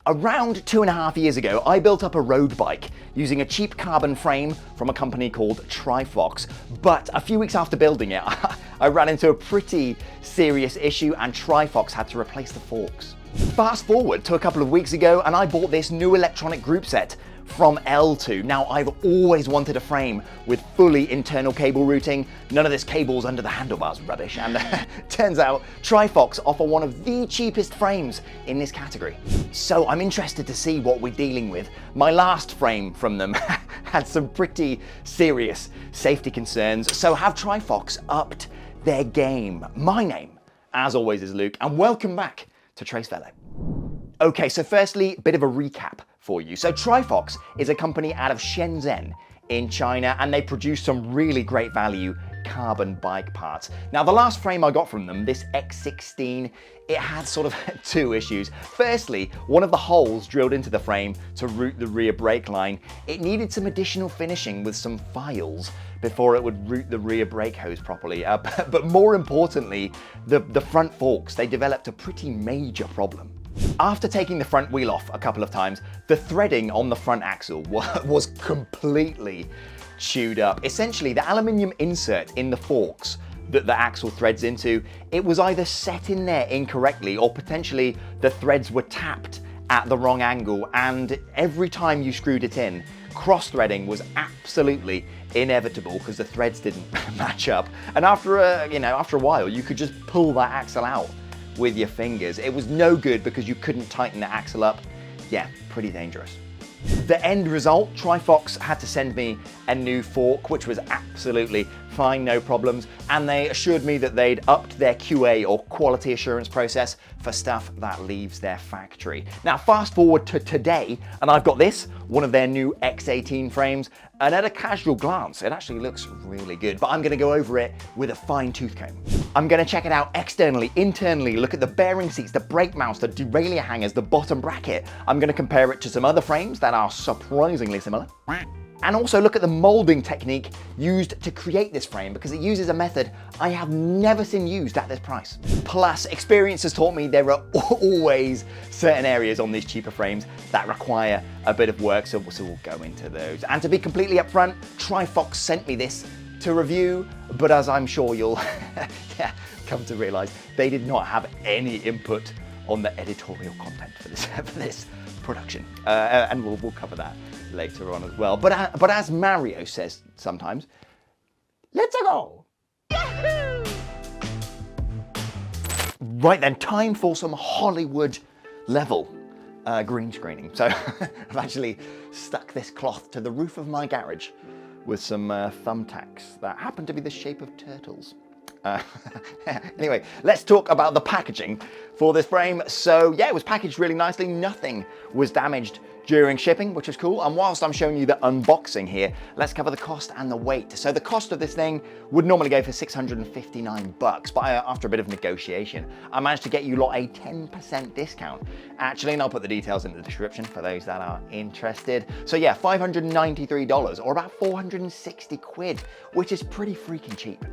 Around 2.5 years ago, I built up a road bike using a cheap carbon frame from a company called Trifox. But a few weeks after building it, I ran into a pretty serious issue and Trifox had to replace the forks. Fast forward to a couple of weeks ago and I bought this new electronic group set from L-TWOO. Now, I've always wanted a frame with fully internal cable routing, none of this cables under the handlebars rubbish, and turns out Trifox offer one of the cheapest frames in this category. So I'm interested to see what we're dealing with. My last frame from them had some pretty serious safety concerns, so have Trifox upped their game? My name, as always, is Luke, and welcome back to Trace Velo. Okay, so firstly, a bit of a recap for you. So Trifox is a company out of Shenzhen in China, and they produce some really great value carbon bike parts. Now, the last frame I got from them, this X18, it had sort of two issues. Firstly, one of the holes drilled into the frame to route the rear brake line, it needed some additional finishing with some files before it would route the rear brake hose properly. But more importantly, the front forks, they developed a pretty major problem. After taking the front wheel off a couple of times, the threading on the front axle was completely chewed up. Essentially, the aluminium insert in the forks that the axle threads into, it was either set in there incorrectly or potentially the threads were tapped at the wrong angle, and every time you screwed it in, cross-threading was absolutely inevitable because the threads didn't match up. And after a while, you could just pull that axle out with your fingers. It was no good because you couldn't tighten the axle up. Yeah, pretty dangerous. The end result, Trifox had to send me a new fork, which was absolutely fine, no problems, and they assured me that they'd upped their QA or quality assurance process for stuff that leaves their factory. Now, fast forward to today, and I've got this, one of their new X18 frames, and at a casual glance, it actually looks really good, but I'm gonna go over it with a fine tooth comb. I'm gonna check it out externally, internally, look at the bearing seats, the brake mounts, the derailleur hangers, the bottom bracket. I'm gonna compare it to some other frames that are surprisingly similar. And also look at the moulding technique used to create this frame, because it uses a method I have never seen used at this price. Plus, experience has taught me there are always certain areas on these cheaper frames that require a bit of work, so we'll go into those. And to be completely upfront, Trifox sent me this to review, but as I'm sure you'll come to realize, they did not have any input on the editorial content for this production, and we'll cover that later on as well. But as Mario says sometimes, let's go! Yahoo! Right then, time for some Hollywood level green screening. So I've actually stuck this cloth to the roof of my garage with some thumbtacks that happen to be the shape of turtles. Anyway, let's talk about the packaging for this frame. So yeah, it was packaged really nicely. Nothing was damaged during shipping, which is cool. And whilst I'm showing you the unboxing here, let's cover the cost and the weight. So the cost of this thing would normally go for $659, but after a bit of negotiation, I managed to get you lot a 10% discount. Actually, and I'll put the details in the description for those that are interested. So yeah, $593 or about 460 quid, which is pretty freaking cheap.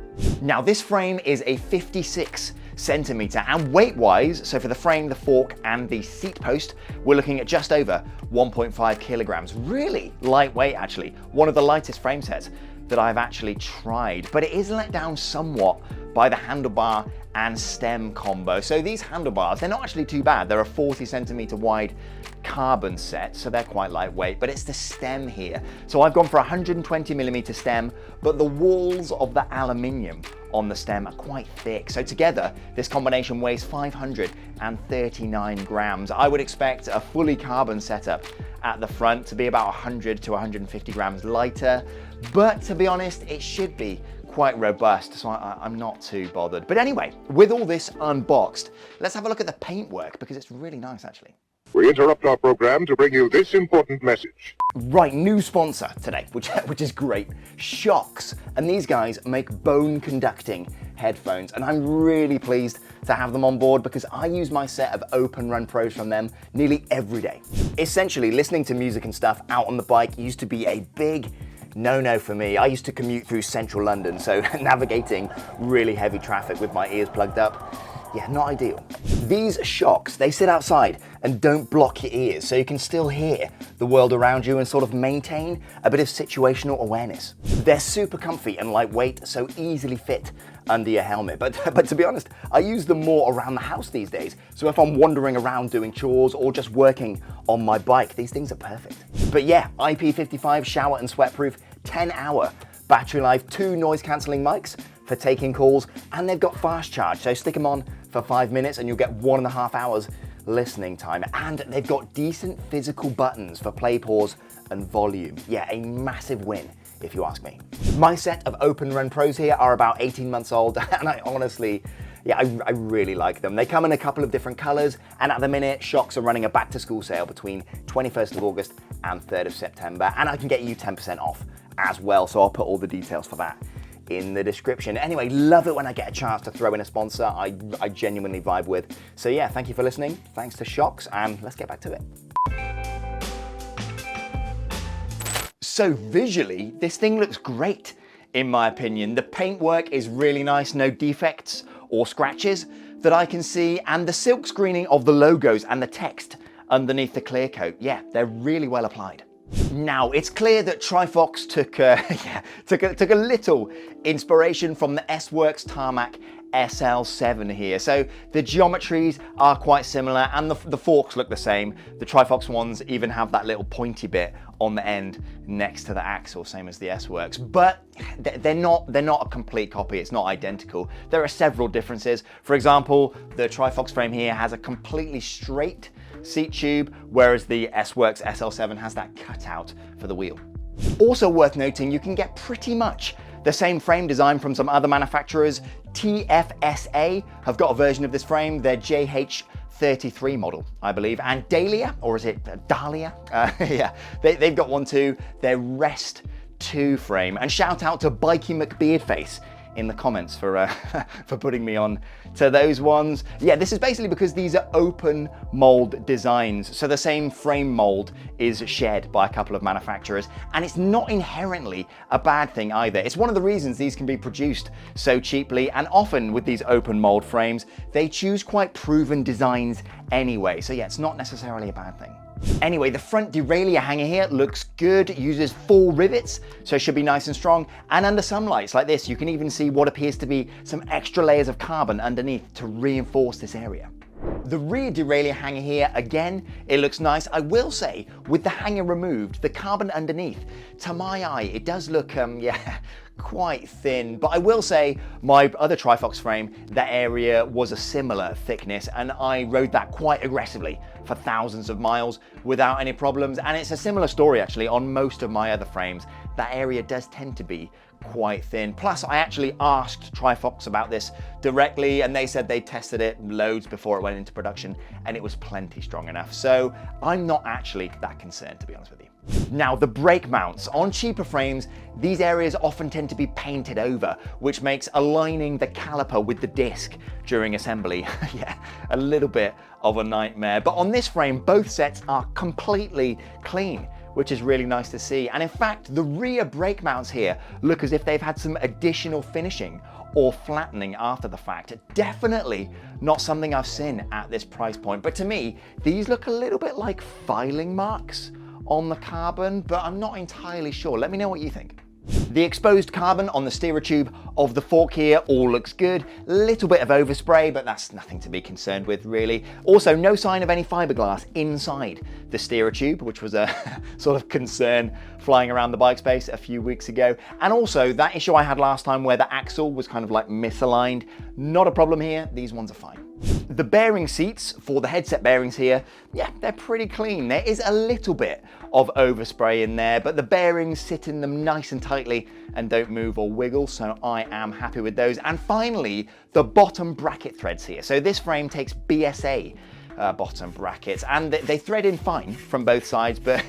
Now this frame is a 56 centimeter, and weight-wise, so for the frame, the fork, and the seat post, we're looking at just over 1.5 kilograms. Really lightweight, actually. One of the lightest frame sets that I've actually tried, but it is let down somewhat by the handlebar and stem combo. So these handlebars, they're not actually too bad. They're a 40 centimeter wide carbon set, so they're quite lightweight, but it's the stem here. So I've gone for a 120 millimeter stem, but the walls of the aluminium on the stem are quite thick. So together, this combination weighs 539 grams. I would expect a fully carbon setup at the front to be about 100 to 150 grams lighter, but to be honest, it should be quite robust, so I'm not too bothered. But anyway, with all this unboxed, let's have a look at the paintwork, because it's really nice, actually. We interrupt our program to bring you this important message. Right, new sponsor today, which is great, Shokz. And these guys make bone conducting headphones, and I'm really pleased to have them on board because I use my set of Open Run Pros from them nearly every day. Essentially, listening to music and stuff out on the bike used to be a big no-no for me. I used to commute through central London, so navigating really heavy traffic with my ears plugged up, yeah, not ideal. These Shokz, they sit outside and don't block your ears, so you can still hear the world around you and sort of maintain a bit of situational awareness. They're super comfy and lightweight, so easily fit under your helmet. But to be honest, I use them more around the house these days. So if I'm wandering around doing chores or just working on my bike, these things are perfect. But yeah, IP55 shower and sweatproof, 10-hour battery life, 2 noise cancelling mics for taking calls, and they've got fast charge. So stick them on for 5 minutes and you'll get 1.5 hours listening time. And they've got decent physical buttons for play, pause, and volume. Yeah, a massive win, if you ask me. My set of Open Run Pros here are about 18 months old, and I honestly, yeah, I really like them. They come in a couple of different colors, and at the minute, Shokz are running a back to school sale between 21st of August and 3rd of September, and I can get you 10% off as well, so I'll put all the details for that in the description. Anyway, love it when I get a chance to throw in a sponsor I genuinely vibe with. So yeah, thank you for listening. Thanks to Shokz, and let's get back to it. So visually, this thing looks great, in my opinion. The paintwork is really nice, no defects or scratches that I can see, and the silk screening of the logos and the text underneath the clear coat, yeah, they're really well applied. Now, it's clear that Trifox took a little inspiration from the S-Works Tarmac SL7 here. So the geometries are quite similar and the forks look the same. The Trifox ones even have that little pointy bit on the end next to the axle, same as the S-Works. But they're not a complete copy. It's not identical. There are several differences. For example, the Trifox frame here has a completely straight seat tube, whereas the S-Works SL7 has that cutout for the wheel. Also worth noting, you can get pretty much the same frame design from some other manufacturers. TFSA have got a version of this frame, their JH33 model, I believe, and Dahlia, or is it Dahlia? Yeah, they've got one too, their Rest 2 frame. And shout out to Bikey McBeardface in the comments for putting me on to those ones. Yeah, this is basically because these are open mold designs, so the same frame mold is shared by a couple of manufacturers, and it's not inherently a bad thing either. It's one of the reasons these can be produced so cheaply, and often with these open mold frames, they choose quite proven designs anyway, so yeah, it's not necessarily a bad thing. Anyway, the front derailleur hanger here looks good, uses 4 rivets, so it should be nice and strong, and under some lights like this, you can even see what appears to be some extra layers of carbon underneath to reinforce this area. The rear derailleur hanger here, again, it looks nice. I will say, with the hanger removed, the carbon underneath, to my eye, it does look, yeah, quite thin. But I will say, my other Trifox frame, that area was a similar thickness, and I rode that quite aggressively for thousands of miles without any problems. And it's a similar story, actually, on most of my other frames. That area does tend to be quite thin. Plus, I actually asked Trifox about this directly, and they said they tested it loads before it went into production, and it was plenty strong enough. So I'm not actually that concerned, to be honest with you. Now, the brake mounts. On cheaper frames, these areas often tend to be painted over, which makes aligning the caliper with the disc during assembly, yeah, a little bit of a nightmare. But on this frame, both sets are completely clean, which is really nice to see. And in fact, the rear brake mounts here look as if they've had some additional finishing or flattening after the fact. Definitely not something I've seen at this price point. But to me, these look a little bit like filing marks on the carbon, but I'm not entirely sure. Let me know what you think. The exposed carbon on the steerer tube of the fork here all looks good. Little bit of overspray, but that's nothing to be concerned with, really. Also, no sign of any fiberglass inside the steerer tube, which was a sort of concern flying around the bike space a few weeks ago. And also, that issue I had last time where the axle was kind of like misaligned, not a problem here. These ones are fine. The bearing seats for the headset bearings here, yeah, they're pretty clean. There is a little bit of overspray in there, but the bearings sit in them nice and tightly and don't move or wiggle, so I am happy with those. And finally, the bottom bracket threads here. So this frame takes BSA bottom brackets, and they thread in fine from both sides, but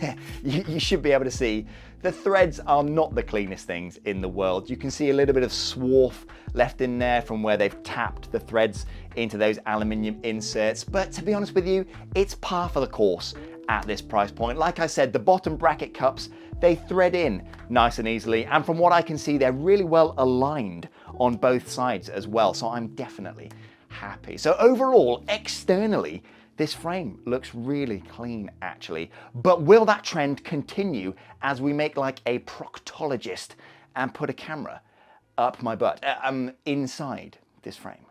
you should be able to see the threads are not the cleanest things in the world. You can see a little bit of swarf left in there from where they've tapped the threads into those aluminium inserts, but to be honest with you, it's par for the course at this price point. Like I said, the bottom bracket cups, they thread in nice and easily, and from what I can see, they're really well aligned on both sides as well, so I'm definitely happy. So overall, externally, this frame looks really clean actually, but will that trend continue as we make like a proctologist and put a camera up my butt, inside this frame?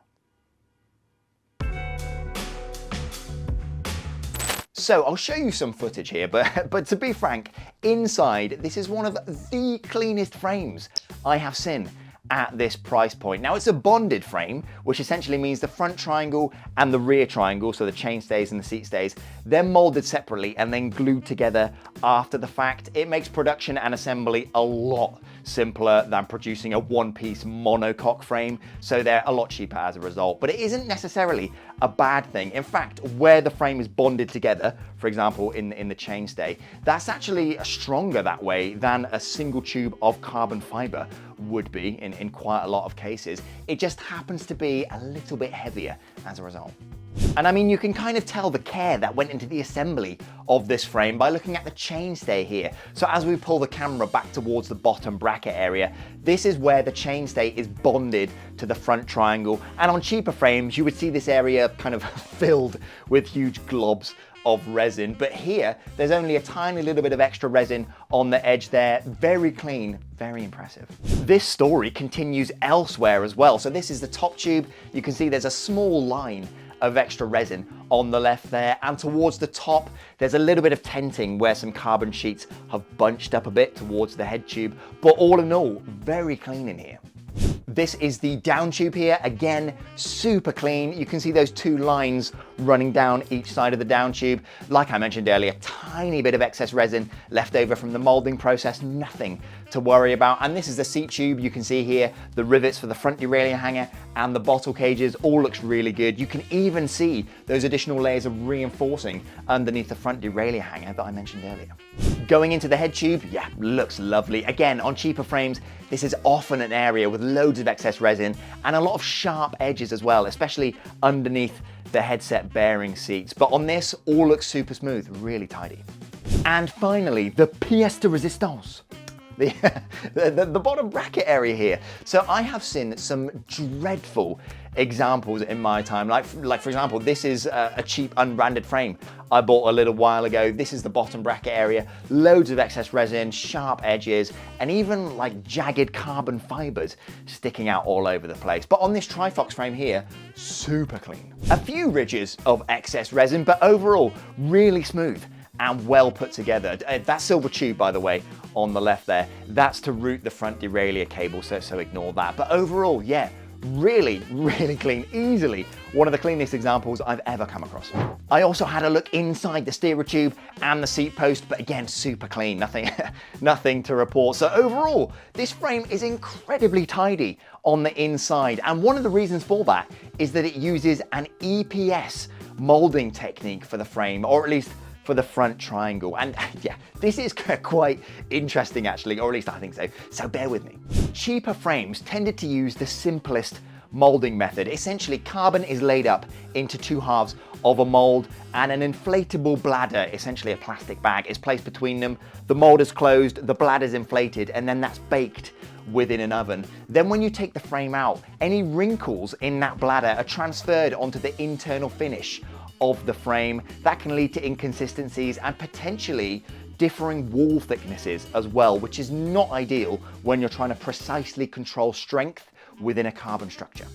So I'll show you some footage here, but to be frank, inside, this is one of the cleanest frames I have seen at this price point. Now it's a bonded frame, which essentially means the front triangle and the rear triangle, so the chain stays and the seat stays, they're molded separately and then glued together after the fact. It makes production and assembly a lot simpler than producing a one-piece monocoque frame, so they're a lot cheaper as a result. But it isn't necessarily a bad thing. In fact, where the frame is bonded together, for example in the chainstay, that's actually stronger that way than a single tube of carbon fiber would be in quite a lot of cases. It just happens to be a little bit heavier as a result. And I mean, you can kind of tell the care that went into the assembly of this frame by looking at the chainstay here. So as we pull the camera back towards the bottom bracket area, this is where the chainstay is bonded to the front triangle. And on cheaper frames, you would see this area kind of filled with huge globs of resin. But here, there's only a tiny little bit of extra resin on the edge there. Very clean, very impressive. This story continues elsewhere as well. So this is the top tube. You can see there's a small line of extra resin on the left there, and towards the top there's a little bit of tenting where some carbon sheets have bunched up a bit towards the head tube, but all in all, very clean in here. This is the down tube here, again, super clean. You can see those two lines running down each side of the down tube. Like I mentioned earlier, tiny bit of excess resin left over from the molding process, nothing to worry about. And this is the seat tube. You can see here the rivets for the front derailleur hanger and the bottle cages, all looks really good. You can even see those additional layers of reinforcing underneath the front derailleur hanger that I mentioned earlier. Going into the head tube, yeah, looks lovely. Again, on cheaper frames, this is often an area with loads of excess resin and a lot of sharp edges as well, especially underneath the headset bearing seats. But on this, all looks super smooth, really tidy. And finally, the pièce de résistance. The bottom bracket area here. So I have seen some dreadful examples in my time. Like for example, this is a cheap unbranded frame I bought a little while ago. This is the bottom bracket area, loads of excess resin, sharp edges, and even like jagged carbon fibers sticking out all over the place. But on this Trifox frame here, super clean. A few ridges of excess resin, but overall really smooth and well put together. That silver tube, by the way, on the left there, that's to route the front derailleur cable, so ignore that. But overall, yeah, really, really clean. Easily one of the cleanest examples I've ever come across. I also had a look inside the steerer tube and the seat post, but again, super clean, nothing to report. So overall, this frame is incredibly tidy on the inside. And one of the reasons for that is that it uses an EPS molding technique for the frame, or at least for the front triangle. And yeah, this is quite interesting actually, or at least I think so. So bear with me. Cheaper frames tended to use the simplest molding method. Essentially, carbon is laid up into two halves of a mold, and an inflatable bladder, essentially a plastic bag, is placed between them. The mold is closed, the bladder is inflated, and then that's baked within an oven. Then when you take the frame out, any wrinkles in that bladder are transferred onto the internal finish of the frame. That can lead to inconsistencies and potentially differing wall thicknesses as well, which is not ideal when you're trying to precisely control strength within a carbon structure.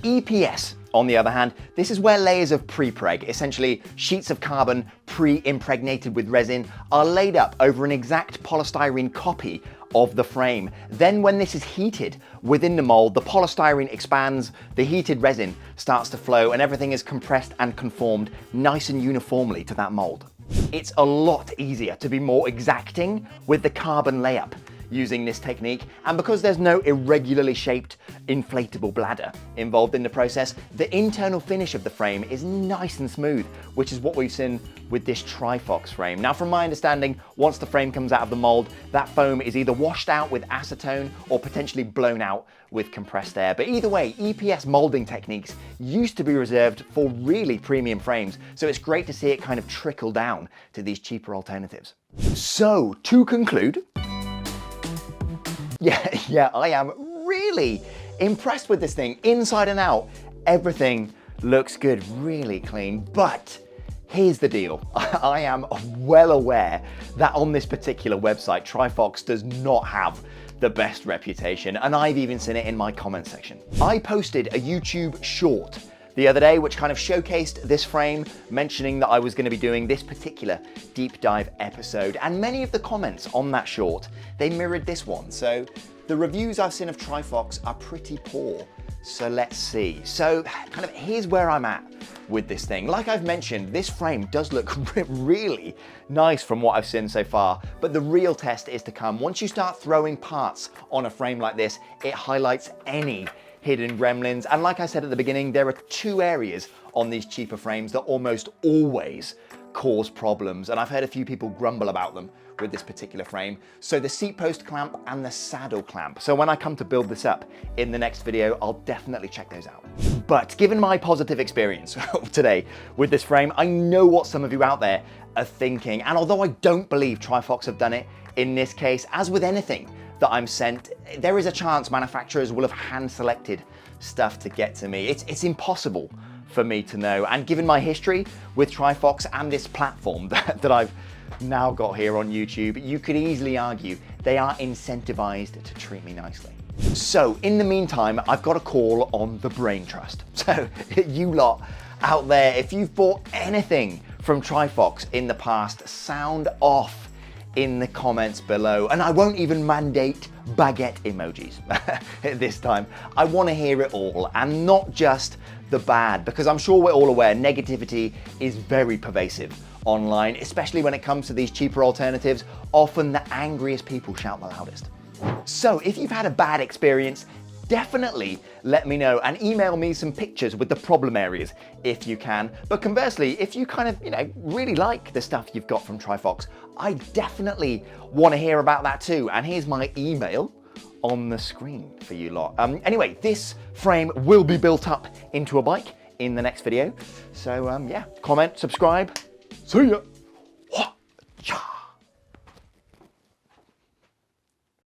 EPS, on the other hand, this is where layers of pre-preg, essentially sheets of carbon pre-impregnated with resin, are laid up over an exact polystyrene copy of the frame. Then when this is heated within the mold, the polystyrene expands, the heated resin starts to flow, and everything is compressed and conformed nice and uniformly to that mold. It's a lot easier to be more exacting with the carbon layup using this technique, and because there's no irregularly shaped inflatable bladder involved in the process, the internal finish of the frame is nice and smooth, which is what we've seen with this Trifox frame. Now, from my understanding, once the frame comes out of the mold, that foam is either washed out with acetone or potentially blown out with compressed air. But either way, EPS molding techniques used to be reserved for really premium frames, so it's great to see it kind of trickle down to these cheaper alternatives. So, to conclude, yeah, I am really impressed with this thing, inside and out. Everything looks good, really clean, but here's the deal. I am well aware that on this particular website, Trifox does not have the best reputation, and I've even seen it in my comment section. I posted a YouTube short the other day, which kind of showcased this frame, mentioning that I was going to be doing this particular deep dive episode, and many of the comments on that short, they mirrored this one. So the reviews I've seen of Trifox are pretty poor. So let's see. So kind of here's where I'm at with this thing. Like I've mentioned, this frame does look really nice from what I've seen so far, but the real test is to come. Once you start throwing parts on a frame like this, it highlights any hidden gremlins. And like I said at the beginning, there are two areas on these cheaper frames that almost always cause problems. And I've heard a few people grumble about them with this particular frame. So the seat post clamp and the saddle clamp. So when I come to build this up in the next video, I'll definitely check those out. But given my positive experience today with this frame, I know what some of you out there are thinking. And although I don't believe Trifox have done it in this case, as with anything that I'm sent, there is a chance manufacturers will have hand-selected stuff to get to me. It's impossible for me to know. And given my history with Trifox and this platform that I've now got here on YouTube, you could easily argue they are incentivized to treat me nicely. So in the meantime, I've got a call on the brain trust. So you lot out there, if you've bought anything from Trifox in the past, sound off in the comments below. And I won't even mandate baguette emojis this time. I want to hear it all, and not just the bad, because I'm sure we're all aware negativity is very pervasive online, especially when it comes to these cheaper alternatives. Often the angriest people shout the loudest. So if you've had a bad experience, definitely let me know and email me some pictures with the problem areas if you can. But conversely, if you kind of, really like the stuff you've got from Trifox, I definitely want to hear about that too. And here's my email on the screen for you lot. Anyway, this frame will be built up into a bike in the next video. So yeah, comment, subscribe. See ya.